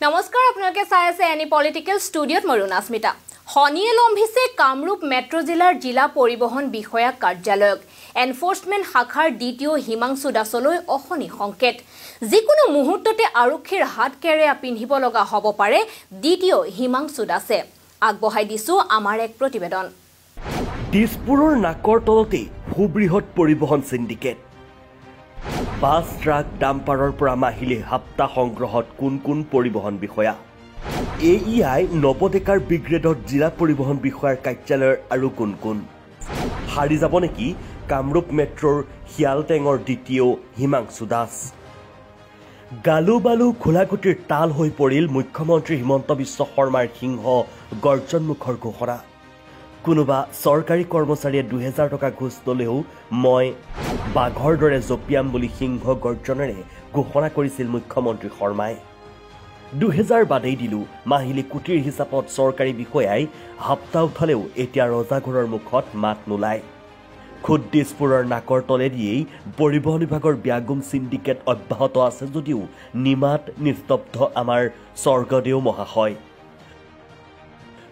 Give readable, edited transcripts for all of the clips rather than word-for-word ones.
নমস্কাৰ আপোনালোকে চাই আছে এনি পলিটিক্যাল ষ্টুডিঅ'ত মই ৰুণাস্মিতা হনিয়ে লম্ভিছে কামৰূপ মেট্ৰ' জিলাৰ জিলা পৰিবহণ বিষয়া কাৰ্যালয়ক এনফোৰ্সমেন্ট শাখাৰ দ্বিতীয় হিমাংশু দাসলৈ অহনি সংকেত যিকোনো মুহূৰ্ততে আৰক্ষীৰ হাত কেৰেয়া পিন্ধিব লগা হ'ব পাৰে দ্বিতীয় হিমাংশু দাসে আগবঢ়াই দিছো আমাৰ এক প্ৰতিবেদন দিছপুৰৰ নাকৰ তলতে সুবৃহৎ পৰিবহণ সিন্ডিকেট বাস ট্ৰাক ডাম্পাৰৰ পৰা মাহিলী হাপ্তা সংগ্ৰহত কোন পৰিবহণ বিষয়া এইআই নৱডেকাৰ ব্ৰিগেডত জিলা পৰিবহণ বিষয়াৰ কাৰ্যালয়ৰ আৰু কোন হাৰি যাব নেকি কামৰূপ মেট্ৰৰ শিয়ালটেঙৰ দ্বিতীয় হিমাংশু দাস গালু বালু খোলাগুটিৰ তাল হৈ পৰিল মুখ্যমন্ত্ৰী হিমন্ত বিশ্ব শৰ্মাৰ সিংহ গৰ্জনমুখৰ ঘোষণা কোনোবা চৰকাৰী কৰ্মচাৰীয়ে 2000 টকা ঘোষ ললেও মই বাঘৰ দৰে জপিয়াম বুলি সিংহ গৰ্জনেৰে ঘোষণা কৰিছিল মুখ্যমন্ত্ৰী শৰ্মাই 2000 বাদেই দিলো মাহিলী কোটিৰ হিচাপত চৰকাৰী বিষয়াই হাপ্তা উঠালেও এতিয়া ৰজাঘৰৰ মুখত মাত নোলায় খুদ দিছপুৰৰ নাকৰ তলেদিয়েই পৰিবহণ বিভাগৰ ব্যাগুম সিন্ডিকেট অব্যাহত আছে যদিও নিমাত নিস্তব্ধ আমাৰ স্বৰ্গদেউ মহাশয়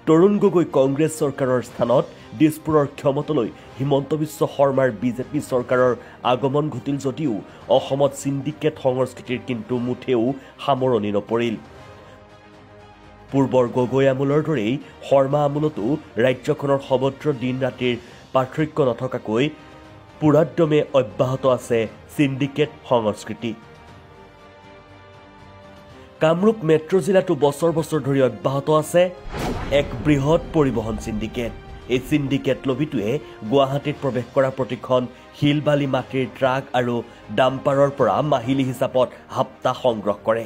তৰুণ গগৈ কংগ্ৰেছ চৰকাৰৰ স্থানত দিছপুৰৰ ক্ষমতালৈ হিমন্ত বিশ্ব শৰ্মাৰ বিজেপি চৰকাৰৰ আগমন ঘটিল যদিও অসমত সিন্ডিকেট সংস্কৃতিৰ কিন্তু মুঠেও সামৰণি নপৰিল পূৰ্বৰ গগৈ আমোলৰ দৰেই শৰ্মা আমোলতো ৰাজ্যখনৰ সমগ্ৰ দিন ৰাতিৰ পাৰ্থক্য নথকাকৈ পুৰাদ্যমে অব্যাহত আছে সিন্ডিকেট সংস্কৃতি কামৰূপ মেট্ৰ' জিলাটো বছৰ ধৰি অব্যাহত আছে এক বৃহৎ পৰিবহণ সিন্ডিকেট এই সিন্ডিকেট লবিটোৱে গুৱাহাটীত প্ৰৱেশ কৰা প্ৰতিখন শিলবালি মাটিৰ ট্ৰাক আৰু ডাম্পাৰৰ পৰা মাহিলী হিচাপত হাপ্তা সংগ্ৰহ কৰে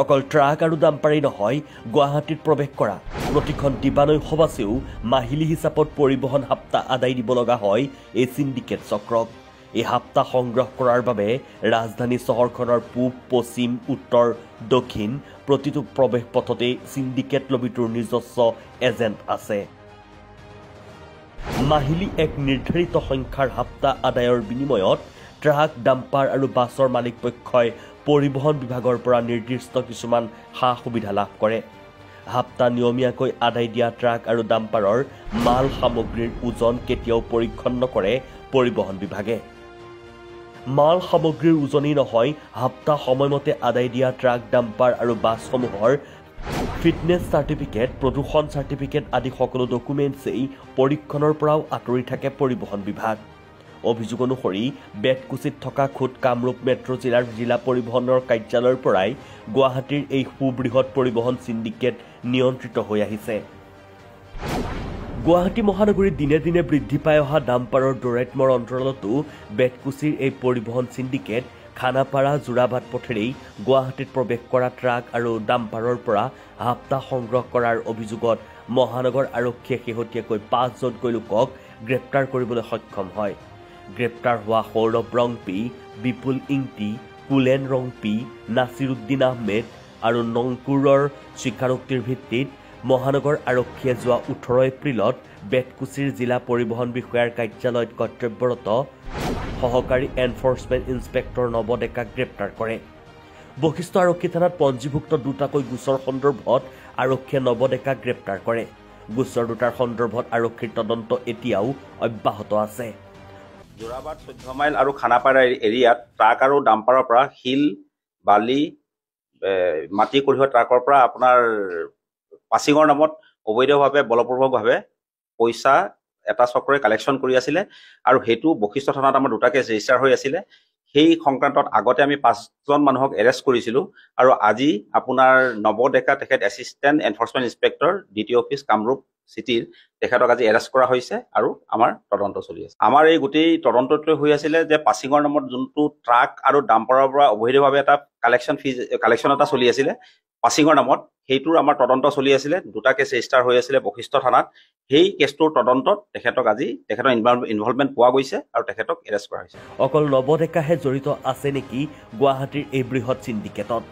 অকল ট্ৰাক আৰু ডাম্পাৰেই নহয় গুৱাহাটীত প্ৰৱেশ কৰা প্ৰতিখন দিবানৈ সবাসেও মাহিলী হিচাপত পৰিবহণ হাপ্তা আদায় দিব লগা হয় এই সিন্ডিকেট চক্ৰক এই হাপ্তা সংগ্ৰহ কৰাৰ বাবে ৰাজধানী চহৰখনৰ পূব পশ্চিম উত্তৰ দক্ষিণ প্ৰতিটো প্ৰৱেশ পথতে সিন্ডিকেট লবিটোৰ নিজস্ব এজেণ্ট আছে মাহিলী এক নিৰ্ধাৰিত সংখ্যাৰ হাপ্তা আদায়ৰ বিনিময়ত ট্ৰাক ডাম্পাৰ আৰু বাছৰ মালিক পক্ষই পৰিবহণ বিভাগৰ পৰা নিৰ্দিষ্ট কিছুমান সা সুবিধা লাভ কৰে হাপ্তা নিয়মীয়াকৈ আদায় দিয়া ট্ৰাক আৰু ডাম্পাৰৰ মাল সামগ্ৰীৰ ওজন কেতিয়াও পৰীক্ষণ নকৰে পৰিবহণ বিভাগে মাল সামগ্ৰীৰ ওজনেই নহয় হাপ্তা সময়মতে আদায় দিয়া ট্ৰাক ডাম্পাৰ আৰু বাছসমূহৰ ফিটনেছ চাৰ্টিফিকেট প্ৰদূষণ চাৰ্টিফিকেট আদি সকলো ডকুমেণ্টছেই পৰীক্ষণৰ পৰাও আঁতৰি থাকে পৰিবহণ বিভাগ অভিযোগ অনুসৰি বেতকুচিত থকা খুদ কামৰূপ মেট্ৰ' জিলাৰ জিলা পৰিবহণৰ কাৰ্যালয়ৰ পৰাই গুৱাহাটীৰ এই সুবৃহৎ পৰিবহণ সিন্ডিকেট নিয়ন্ত্ৰিত হৈ আহিছে গুৱাহাটী মহানগৰীত দিনে দিনে বৃদ্ধি পাই অহা ডাম্পাৰৰ দৰেটমৰ অঞ্চলতো বেতকুচিৰ এই পৰিবহণ সিন্ডিকেট খানাপাৰা যোৰাবাট পথেৰেই গুৱাহাটীত প্ৰৱেশ কৰা ট্ৰাক আৰু ডাম্পাৰৰ পৰা হাপ্তা সংগ্ৰহ কৰাৰ অভিযোগত মহানগৰ আৰক্ষীয়ে শেহতীয়াকৈ 5 জনকৈ লোকক গ্ৰেপ্তাৰ কৰিবলৈ সক্ষম হয় গ্ৰেপ্তাৰ হোৱা সৌৰভ ৰংপি বিপুল ইংটি কুলেন ৰংপি নাছিৰুদ্দিন আহমেদ আৰু নংকুৰৰ স্বীকাৰোক্তিৰ ভিত্তিত মহানগৰ আৰক্ষীয়ে যোৱা 18 এপ্ৰিলত বেতকুচিৰ জিলা পৰিবহণ বিষয়াৰ কাৰ্যালয়ত কৰ্তব্যৰত সহকাৰী এনফোৰ্সমেন্ট ইন্সপেক্টৰ নৱডেকাক গ্ৰেপ্তাৰ কৰে বশিষ্ঠ আৰক্ষী থানাত পঞ্জীভুক্ত দুটাকৈ গোচৰ সন্দৰ্ভত আৰক্ষীয়ে নৱডেকাক গ্ৰেপ্তাৰ কৰে গোচৰ দুটাৰ সন্দৰ্ভত আৰক্ষীৰ তদন্ত এতিয়াও অব্যাহত আছে যোৰাবাট 14 মাইল আৰু খানাপাৰা এৰিয়াত ট্ৰাক আৰু ডাম্পাৰৰ পৰা শিল বালি মাটি কঢ়িওৱা ট্ৰাকৰ পৰা আপোনাৰ পাছিঙৰ নামত অবৈধভাৱে বলপূৰ্বকভাৱে পইচা এটা চক্ৰই কালেকশ্যন কৰি আছিলে আৰু হেতু বশিষ্ঠ থানাত আমাৰ দুটা কেছ ৰেজিষ্টাৰ হৈ আছিলে সেই সংক্ৰান্তত আগতে আমি 5জন মানুহক এৰেষ্ট কৰিছিলো আৰু আজি আপোনাৰ নৱডেকা তেখেত এছিষ্টেণ্ট এনফোৰ্সমেন্ট ইন্সপেক্টৰ দ্বিতীয় অফিচ কামৰূপ চিটিৰ তেখেতক আজি এৰেষ্ট কৰা হৈছে আৰু আমাৰ তদন্ত চলি আছে আমাৰ এই গোটেই তদন্তটো হৈ আছিলে যে পাছিঙৰ নামত যোনটো ট্ৰাক আৰু ডাম্পাৰৰ পৰা অবৈধভাৱে এটা কালেকশ্যন এটা চলি আছিলে পাছিঙৰ নামত সেইটোৰ আমাৰ তদন্ত চলি আছিলে দুটা কেছ ৰেজিষ্টাৰ হৈ আছিলে বশিষ্ঠ থানাত সেই কেছটোৰ তদন্তত তেখেতৰ ইনভলভমেণ্ট পোৱা গৈছে আৰু তেখেতক এৰেষ্ট কৰা হৈছে অকল নৱডেকাহে জড়িত আছে নেকি গুৱাহাটীৰ এই বৃহৎ সিন্ডিকেটত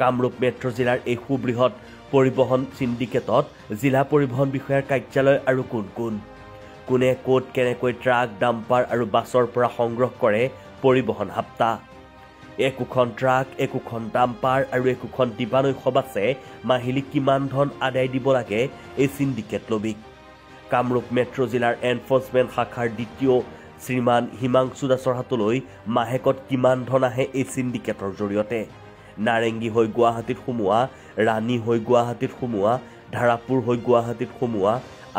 কামৰূপ মেট্ৰ' জিলাৰ এই সুবৃহৎ পৰিবহণ সিন্ডিকেটত জিলা পৰিবহণ বিষয়াৰ কাৰ্যালয় আৰু কোনে ক'ত কেনেকৈ ট্ৰাক ডাম্পাৰ আৰু বাছৰ পৰা সংগ্ৰহ কৰে পৰিবহণ হাপ্তা একোখন ট্ৰাক, একোখন ডাম্পাৰ আৰু একোখন দিবানৈশ বাছে মাহিলী কিমান ধন আদায় দিব লাগে এই চিণ্ডিকেট লবিক। কামৰূপ মেট্ৰ' জিলাৰ এনফৰ্চমেণ্ট শাখাৰ দ্বিতীয় শ্ৰীমান হিমাংশু দাসৰ হাতলৈ মাহেকত কিমান ধন আহে এই চিণ্ডিকেটৰ জৰিয়তে। নাৰেংগী হৈ গুৱাহাটীত সোমোৱা, ৰাণী হৈ গুৱাহাটীত সোমোৱা, ধাৰাপুৰ হৈ গুৱাহাটীত সোমোৱা,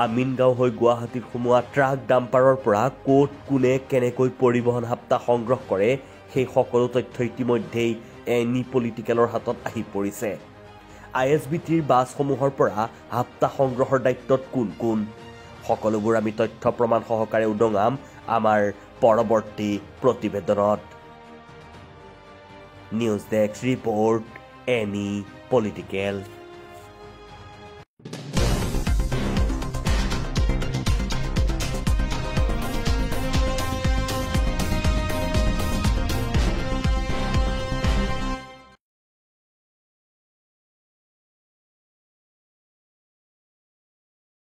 আমিনগাঁও হৈ গুৱাহাটীত সোমোৱা ট্ৰাক ডাম্পাৰৰ পৰা ক'ত কোনে কেনেকৈ পৰিবহণ হাপ্তা সংগ্ৰহ কৰে সেই সকলো তথ্য ইতিমধ্যেই এনি পলিটিকেলৰ হাতত আহি পৰিছে। ISBTৰ বাছসমূহৰ পৰা হাপ্তা সংগ্ৰহৰ দায়িত্বত কোন কোন, সকলোবোৰ আমি তথ্য প্ৰমাণ সহকাৰে উদঙাম আমাৰ পৰৱৰ্তী প্ৰতিবেদনত। News desk report, any political.